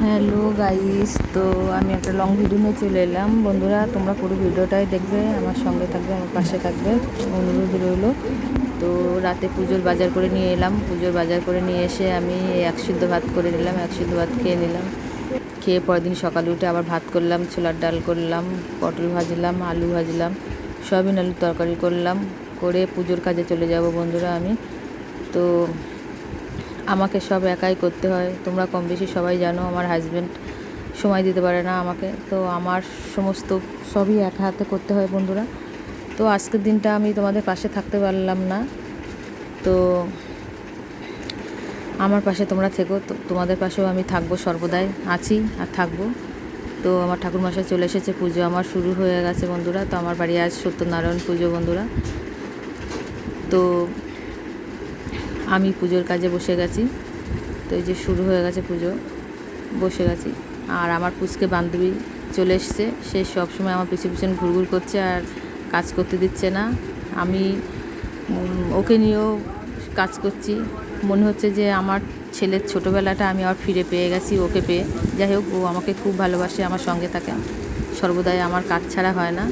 Hello guys, তো আমি একটা লং ভিডিও নিয়ে চলে এলাম। বন্ধুরা, তোমরা পুরো ভিডিওটাই দেখবে, আমার সঙ্গে থাকবে, আমার পাশে থাকবে, অনুরোধ রইল। তো রাতে পুজোর বাজার করে নিয়ে এলাম। পুজোর বাজার করে নিয়ে এসে আমি এক সিদ্ধ ভাত করে নিলাম, এক সিদ্ধ ভাত খেয়ে নিলাম। খেয়ে পরের দিন সকালে উঠে আবার ভাত করলাম, ছোলার ডাল করলাম, পটল ভাজলাম, আলু ভাজলাম, সয়াবিন আলুর তরকারি করলাম। করে পুজোর কাজে চলে যাব বন্ধুরা আমি। তো আমাকে সব একাই করতে হয়, তোমরা কম বেশি সবাই জানো। আমার হাজব্যান্ড সময় দিতে পারে না আমাকে, তো আমার সমস্ত সবই একা হাতে করতে হয় বন্ধুরা। তো আজকের দিনটা আমি তোমাদের পাশে থাকতে পারলাম না, তো আমার পাশে তোমরা থেকো। তো তোমাদের পাশেও আমি থাকবো, সর্বদাই আছি আর থাকবো। তো আমার ঠাকুরমশাই চলে এসেছে, পুজো আমার শুরু হয়ে গেছে বন্ধুরা। তো আমার বাড়ি আজ সত্যনারায়ণ পুজো বন্ধুরা। তো আমি পুজোর কাজে বসে গেছি। তো এই যে শুরু হয়ে গেছে পুজো, বসে গেছি। আর আমার পুচকে বান্ধবী চলে এসছে, সে সবসময় আমার পিছু পিছন ঘুরঘুর করছে আর কাজ করতে দিচ্ছে না। আমি ওকে নিয়েও কাজ করছি। মনে হচ্ছে যে আমার ছেলের ছোটোবেলাটা আমি আবার ফিরে পেয়ে গেছি ওকে পেয়ে। যাই হোক, ও আমাকে খুব ভালোবাসে, আমার সঙ্গে থাকে সর্বদাই, আমার কাজ ছাড়া হয় না।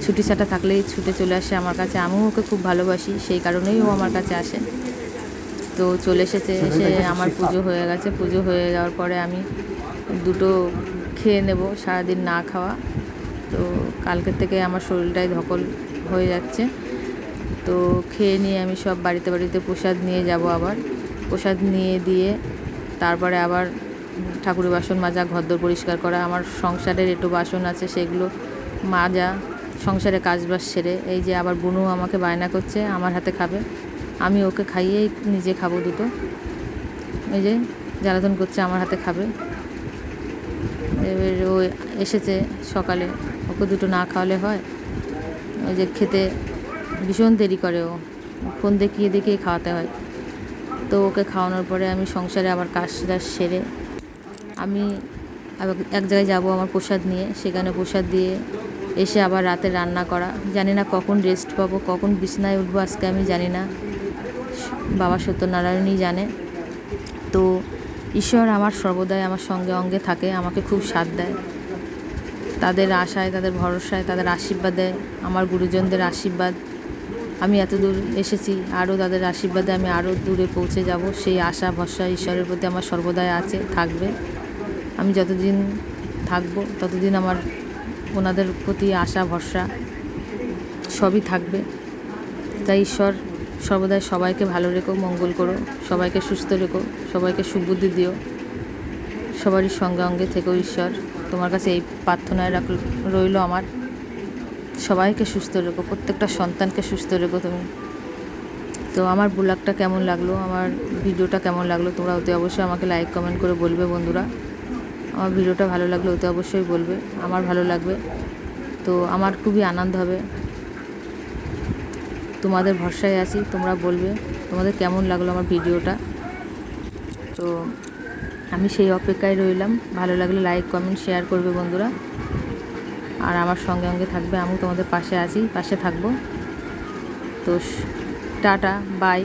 ছুটি ছাটা থাকলেই ছুটে চলে আসে আমার কাছে। আমিও ওকে খুব ভালোবাসি, সেই কারণেই ও আমার কাছে আসে। তো চলে এসেছে, এসে আমার পুজো হয়ে গেছে। পুজো হয়ে যাওয়ার পরে আমি দুটো খেয়ে নেব, সারাদিন না খাওয়া। তো কালকের থেকে আমার শরীরটাই ধকল হয়ে যাচ্ছে। তো খেয়ে নিয়ে আমি সব বাড়িতে বাড়িতে প্রসাদ নিয়ে যাব। আবার প্রসাদ নিয়ে দিয়ে তারপরে আবার ঠাকুরের বাসন মাজা, ঘরদোর পরিষ্কার করা, আমার সংসারের একটু বাসন আছে সেগুলো মাজা, সংসারে কাজবাজ সেরে। এই যে আবার বুনু আমাকে বায়না করছে আমার হাতে খাবে, আমি ওকে খাইয়েই নিজে খাবো দুটো। এই যে জ্বালাতন করছে আমার হাতে খাবে। এবার ও এসেছে সকালে, ওকে দুটো না খাওয়ালে হয়? ওই যে খেতে ভীষণ দেরি করে, ও ফোন দেখিয়ে দেখিয়ে খাওয়াতে হয়। তো ওকে খাওয়ানোর পরে আমি সংসারে আবার কাজ সেরে আমি আবার এক জায়গায় যাব আমার প্রসাদ নিয়ে, সেখানে প্রসাদ দিয়ে এসে আবার রাতে রান্না করা। জানি না কখন রেস্ট পাবো, কখন বিছানায় উঠবো আজকে আমি জানি না, বাবা সত্যনারায়ণই জানে। তো ঈশ্বর আমার সর্বদাই আমার সঙ্গে অঙ্গে থাকে, আমাকে খুব সাথ দেয়। তাদের আশায়, তাদের ভরসায়, তাদের আশীর্বাদে, আমার গুরুজনদের আশীর্বাদ, আমি এত দূর এসেছি। আরও তাদের আশীর্বাদে আমি আরও দূরে পৌঁছে যাব, সেই আশা ভরসা ঈশ্বরের প্রতি আমার সর্বদাই আছে, থাকবে। আমি যতদিন থাকবো ততদিন আমার ওনাদের প্রতি আশা ভরসা সবই থাকবে। তাই ঈশ্বর সর্বদাই সবাইকে ভালো রেখো, মঙ্গল করো, সবাইকে সুস্থ রেখো, সবাইকে সুবুদ্ধি দিও, সবারই সঙ্গে অঙ্গে থেকো ঈশ্বর। তোমার কাছে এই প্রার্থনায় রইল আমার, সবাইকে সুস্থ রেখো, প্রত্যেকটা সন্তানকে সুস্থ রেখো তুমি। তো আমার ব্লগটা কেমন লাগলো, আমার ভিডিওটা কেমন লাগলো, তোমরা অতি অবশ্যই আমাকে লাইক কমেন্ট করে বলবে বন্ধুরা। আমার ভিডিওটা ভালো লাগলে অতি অবশ্যই বলবে, আমার ভালো লাগবে। তো আমার খুবই আনন্দ হবে, তোমাদের ভরসায় আছি, তোমরা বলবে তোমাদের কেমন লাগলো আমার ভিডিওটা। তো আমি সেই অপেক্ষায় রইলাম। ভালো লাগলে লাইক কমেন্ট শেয়ার করবে বন্ধুরা, আর আমার সঙ্গে সঙ্গে থাকবে। আমি তোমাদের পাশে আছি, পাশে থাকবো। তো টাটা, বাই।